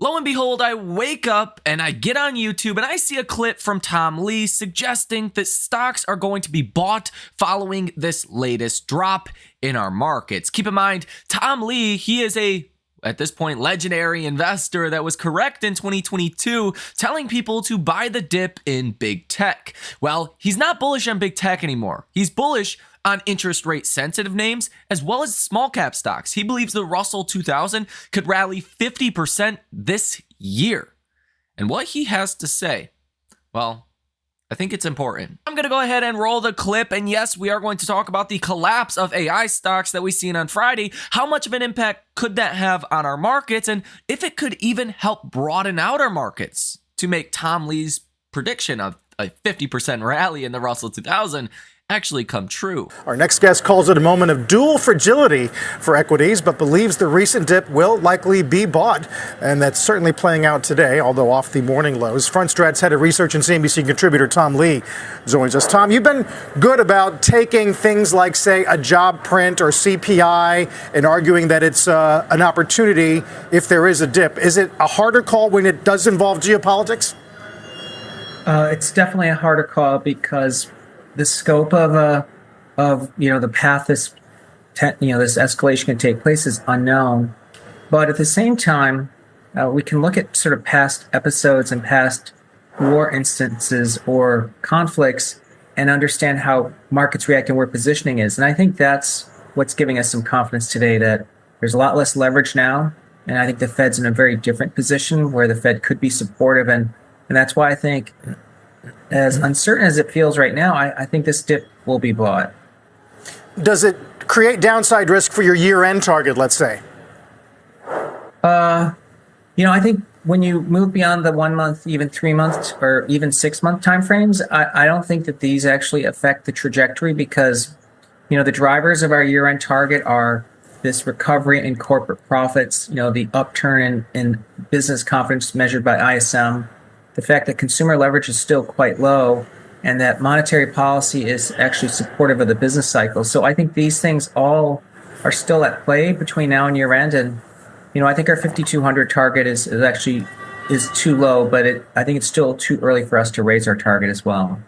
Lo and behold, I wake up and I get on YouTube and I see a clip from Tom Lee suggesting that stocks are going to be bought following this latest drop in our markets. Keep in mind, Tom Lee, he is at this point, legendary investor that was correct in 2022, telling people to buy the dip in big tech. Well, he's not bullish on big tech anymore. He's bullish on interest rate sensitive names as well as small cap stocks. He believes the Russell 2000 could rally 50% this year. And what he has to say, well, I think it's important. I'm going to go ahead and roll the clip. And yes, we are going to talk about the collapse of AI stocks that we seen on Friday. How much of an impact could that have on our markets? And if it could even help broaden out our markets to make Tom Lee's prediction of a 50% rally in the Russell 2000 actually come true. Our next guest calls it a moment of dual fragility for equities, but believes the recent dip will likely be bought. And that's certainly playing out today, although off the morning lows. Front Strat's head of research and CNBC contributor Tom Lee joins us. Tom, you've been good about taking things like, say, a job print or CPI and arguing that it's an opportunity if there is a dip. Is it a harder call when it does involve geopolitics? It's definitely a harder call because the scope of the path this escalation can take place is unknown. But at the same time, we can look at sort of past episodes and past war instances or conflicts and understand how markets react and where positioning is. And I think that's what's giving us some confidence today that there's a lot less leverage now. And I think the Fed's in a very different position where the Fed could be supportive. And that's why I think, as uncertain as it feels right now, I think this dip will be bought. Does it create downside risk for your year-end target, let's say? I think when you move beyond the 1 month, even 3 months, or even 6 month timeframes, I don't think that these actually affect the trajectory because, the drivers of our year-end target are this recovery in corporate profits, the upturn in business confidence measured by ISM, the fact that consumer leverage is still quite low, and that monetary policy is actually supportive of the business cycle. So I think these things all are still at play between now and year end. And, I think our 5,200 target is too low, but I think it's still too early for us to raise our target as well.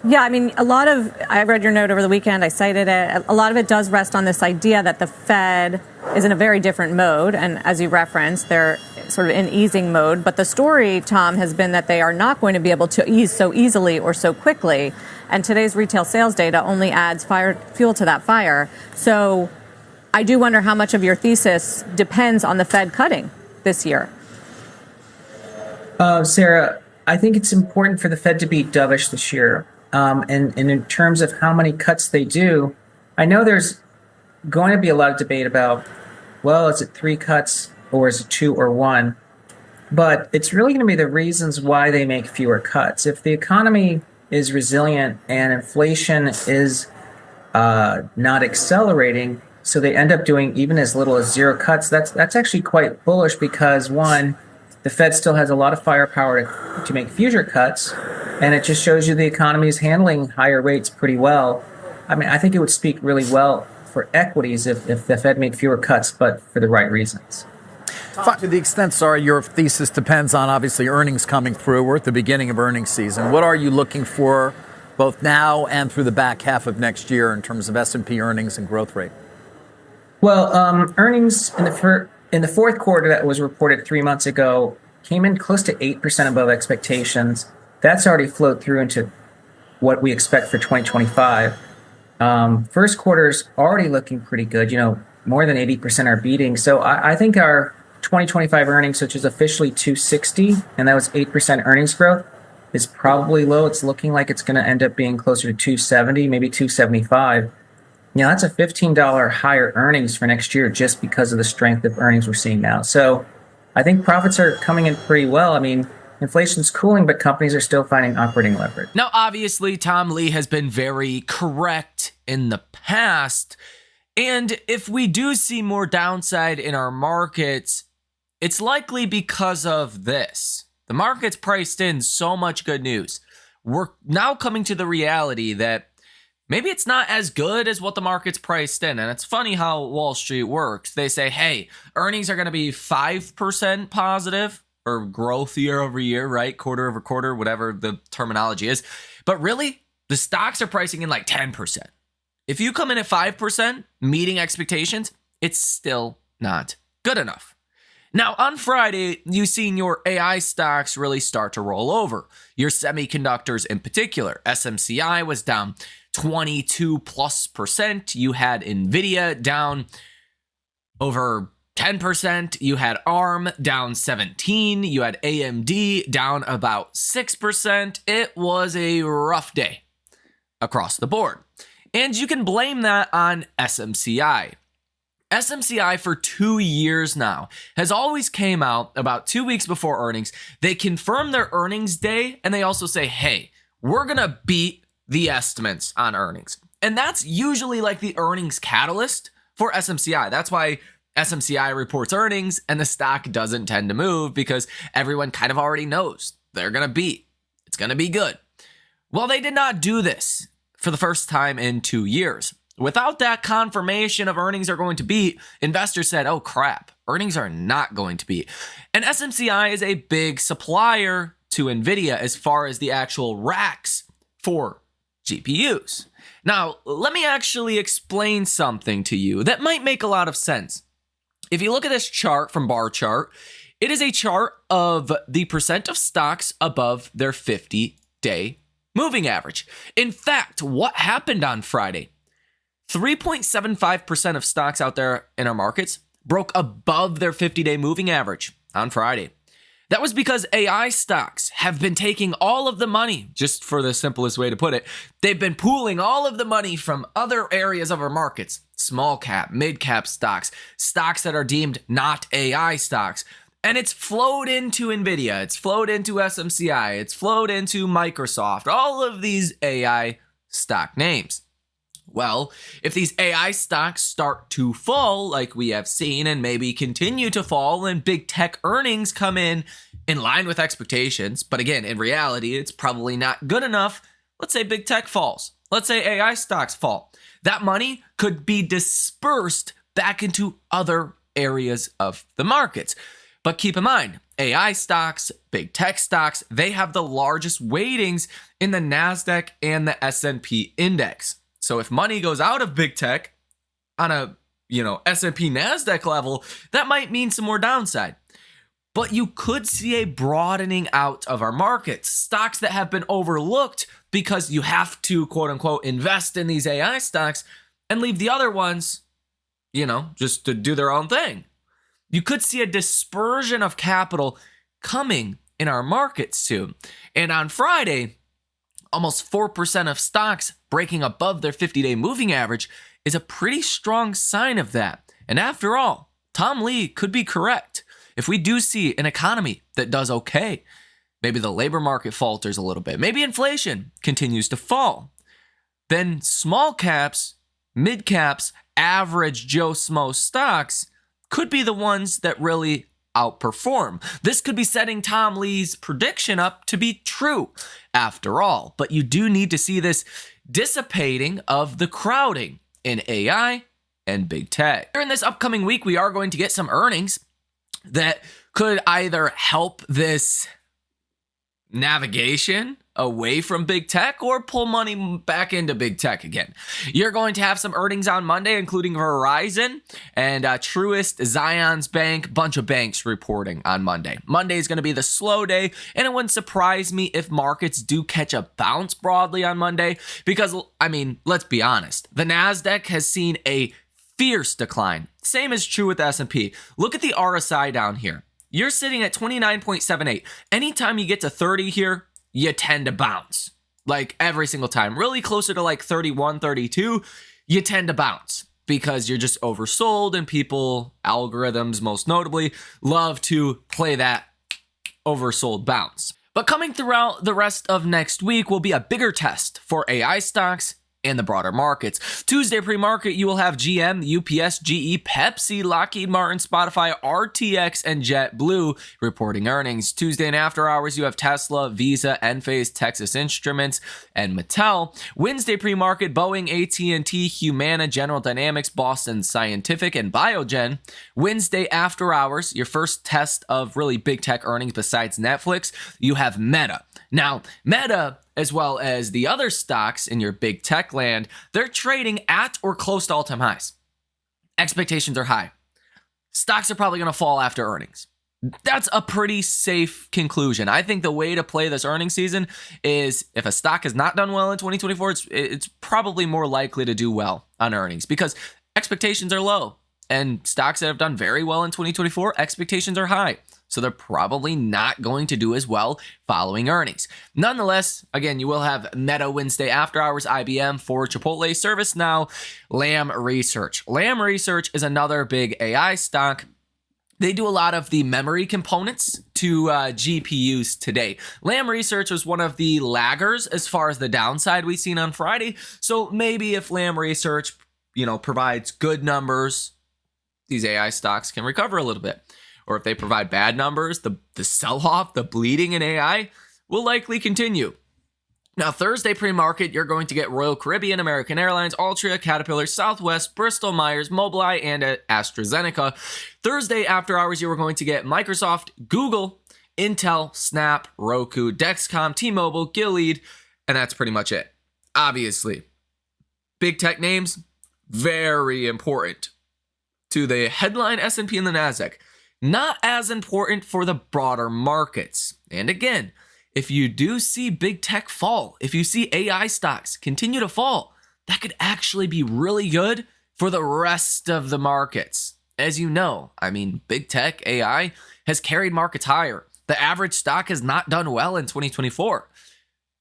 Yeah, I read your note over the weekend, I cited it. A lot of it does rest on this idea that the Fed is in a very different mode. And as you referenced, they're sort of in easing mode. But the story, Tom, has been that they are not going to be able to ease so easily or so quickly. And today's retail sales data only adds fuel to that fire. So I do wonder how much of your thesis depends on the Fed cutting this year. Sarah, I think it's important for the Fed to be dovish this year. And in terms of how many cuts they do, I know there's going to be a lot of debate about, well, is it 3 cuts or is it 2 or 1? But it's really going to be the reasons why they make fewer cuts. If the economy is resilient and inflation is not accelerating, so they end up doing even as little as 0 cuts, that's actually quite bullish because, one, the Fed still has a lot of firepower to make future cuts, and it just shows you the economy is handling higher rates pretty well. I think it would speak really well for equities if the Fed made fewer cuts, but for the right reasons. To the extent, sorry, your thesis depends on obviously earnings coming through. We're at the beginning of earnings season. What are you looking for both now and through the back half of next year in terms of S&P earnings and growth rate? Well, earnings in the fourth quarter that was reported 3 months ago came in close to 8% above expectations. That's already flowed through into what we expect for 2025. First quarter's already looking pretty good. More than 80% are beating. So I think our 2025 earnings, which is officially 260, and that was 8% earnings growth, is probably low. It's looking like it's going to end up being closer to 270, maybe 275. That's a $15 higher earnings for next year just because of the strength of earnings we're seeing now. So I think profits are coming in pretty well. Inflation's cooling, but companies are still finding operating leverage. Now, obviously, Tom Lee has been very correct in the past. And if we do see more downside in our markets, it's likely because of this. The market's priced in so much good news. We're now coming to the reality that maybe it's not as good as what the market's priced in. And it's funny how Wall Street works. They say, hey, earnings are going to be 5% positive or growth year over year, right? Quarter over quarter, whatever the terminology is. But really, the stocks are pricing in like 10%. If you come in at 5%, meeting expectations, it's still not good enough. Now, on Friday, you've seen your AI stocks really start to roll over. Your semiconductors in particular. SMCI was down 22+%. You had Nvidia down over 10%. You had ARM down 17%. You had AMD down about 6%. It was a rough day across the board. And you can blame that on SMCI. SMCI for 2 years now has always came out about 2 weeks before earnings. They confirm their earnings day and they also say, hey, we're going to beat the estimates on earnings. And that's usually like the earnings catalyst for SMCI. That's why SMCI reports earnings and the stock doesn't tend to move because everyone kind of already knows they're going to beat. It's going to be good. Well, they did not do this for the first time in 2 years. Without that confirmation of earnings are going to beat, investors said, oh crap, earnings are not going to beat. And SMCI is a big supplier to Nvidia as far as the actual racks for GPUs. Now, let me actually explain something to you that might make a lot of sense. If you look at this chart from Bar Chart, it is a chart of the percent of stocks above their 50-day moving average. In fact, what happened on Friday? 3.75% of stocks out there in our markets broke above their 50-day moving average on Friday. That was because AI stocks have been taking all of the money, just for the simplest way to put it, they've been pooling all of the money from other areas of our markets, small cap, mid cap stocks, stocks that are deemed not AI stocks, and it's flowed into Nvidia, it's flowed into SMCI, it's flowed into Microsoft, all of these AI stock names. Well, if these AI stocks start to fall like we have seen and maybe continue to fall and big tech earnings come in line with expectations, but again, in reality, it's probably not good enough. Let's say big tech falls. Let's say AI stocks fall. That money could be dispersed back into other areas of the markets. But keep in mind, AI stocks, big tech stocks, they have the largest weightings in the NASDAQ and the S&P index. So if money goes out of big tech on a, S&P NASDAQ level, that might mean some more downside. But you could see a broadening out of our markets. Stocks that have been overlooked because you have to, quote unquote, invest in these AI stocks and leave the other ones, just to do their own thing. You could see a dispersion of capital coming in our markets soon. And on Friday, almost 4% of stocks breaking above their 50-day moving average is a pretty strong sign of that. And after all, Tom Lee could be correct. If we do see an economy that does okay, maybe the labor market falters a little bit, maybe inflation continues to fall, then small caps, mid caps, average Joe Smo stocks could be the ones that really outperform. This could be setting Tom Lee's prediction up to be true after all, but you do need to see this dissipating of the crowding in AI and big tech. During this upcoming week, we are going to get some earnings that could either help this navigation away from big tech or pull money back into big tech again. You're going to have some earnings on Monday, including Verizon and Truist, Zions Bank, bunch of banks reporting on Monday. Monday is going to be the slow day, and it wouldn't surprise me if markets do catch a bounce broadly on Monday because, let's be honest, the NASDAQ has seen a fierce decline. Same is true with the S&P. Look at the RSI down here. You're sitting at 29.78. Anytime you get to 30 here, you tend to bounce. Like every single time. Really closer to like 31, 32, you tend to bounce because you're just oversold and people, algorithms most notably, love to play that oversold bounce. But coming throughout the rest of next week will be a bigger test for AI stocks and the broader markets. Tuesday pre-market, you will have GM, UPS, GE, Pepsi, Lockheed Martin, Spotify, RTX, and JetBlue reporting earnings. Tuesday and after hours, you have Tesla, Visa, Enphase, Texas Instruments, and Mattel. Wednesday pre-market, Boeing, AT&T, Humana, General Dynamics, Boston Scientific, and Biogen. Wednesday after hours, your first test of really big tech earnings besides Netflix, you have Meta. Now, Meta, as well as the other stocks in your big tech land, they're trading at or close to all-time highs. Expectations are high. Stocks are probably going to fall after earnings. That's a pretty safe conclusion. I think the way to play this earnings season is if a stock has not done well in 2024, it's probably more likely to do well on earnings because expectations are low. And stocks that have done very well in 2024, expectations are high. So they're probably not going to do as well following earnings. Nonetheless, again, you will have Meta Wednesday after hours, IBM, Ford, Chipotle, ServiceNow, Lam Research. Lam Research is another big AI stock. They do a lot of the memory components to GPUs today. Lam Research was one of the laggers as far as the downside we've seen on Friday. So maybe if Lam Research, provides good numbers, these AI stocks can recover a little bit. Or if they provide bad numbers, the sell-off, the bleeding in AI will likely continue. Now, Thursday pre-market, you're going to get Royal Caribbean, American Airlines, Altria, Caterpillar, Southwest, Bristol Myers, Mobileye, and AstraZeneca. Thursday after hours, you are going to get Microsoft, Google, Intel, Snap, Roku, Dexcom, T-Mobile, Gilead, and that's pretty much it. Obviously, big tech names, very important to the headline S&P and the NASDAQ. Not as important for the broader markets. And again, if you do see big tech fall, if you see AI stocks continue to fall, that could actually be really good for the rest of the markets. As you know, big tech, AI has carried markets higher. The average stock has not done well in 2024.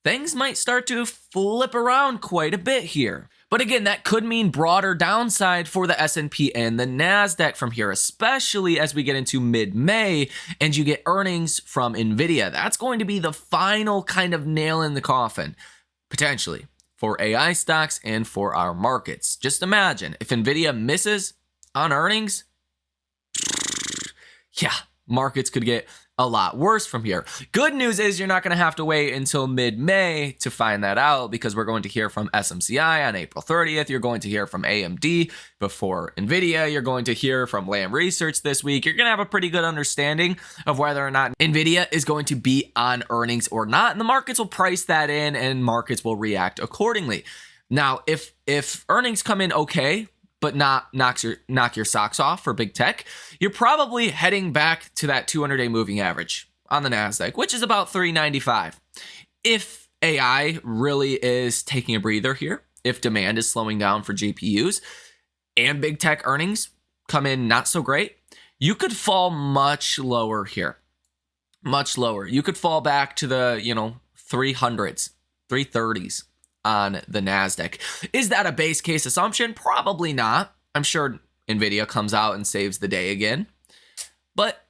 Things might start to flip around quite a bit here. But again, that could mean broader downside for the S&P and the NASDAQ from here, especially as we get into mid-May and you get earnings from NVIDIA. That's going to be the final kind of nail in the coffin, potentially, for AI stocks and for our markets. Just imagine if NVIDIA misses on earnings, yeah, markets could get a lot worse from here. Good news is you're not going to have to wait until mid-May to find that out because we're going to hear from SMCI on April 30th. You're going to hear from AMD before NVIDIA. You're going to hear from Lam Research this week. You're going to have a pretty good understanding of whether or not NVIDIA is going to be on earnings or not. And the markets will price that in and markets will react accordingly. Now, if earnings come in okay, but not knock your socks off for big tech, you're probably heading back to that 200-day moving average on the NASDAQ, which is about 395. If AI really is taking a breather here, if demand is slowing down for GPUs and big tech earnings come in not so great, you could fall much lower here. Much lower. You could fall back to the, 300s, 330s. On the NASDAQ. Is that a base case assumption? Probably not. I'm sure NVIDIA comes out and saves the day again. But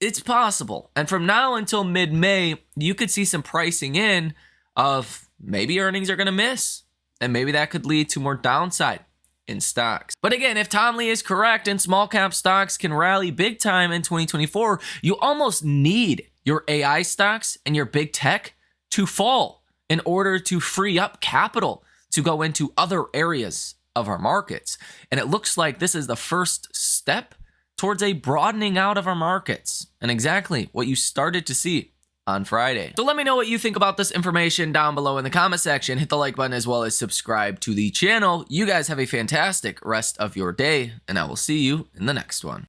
it's possible. And from now until mid-May, you could see some pricing in of maybe earnings are going to miss. And maybe that could lead to more downside in stocks. But again, if Tom Lee is correct and small cap stocks can rally big time in 2024, you almost need your AI stocks and your big tech to fall in order to free up capital to go into other areas of our markets. And it looks like this is the first step towards a broadening out of our markets and exactly what you started to see on Friday. So let me know what you think about this information down below in the comment section. Hit the like button as well as subscribe to the channel. You guys have a fantastic rest of your day, and I will see you in the next one.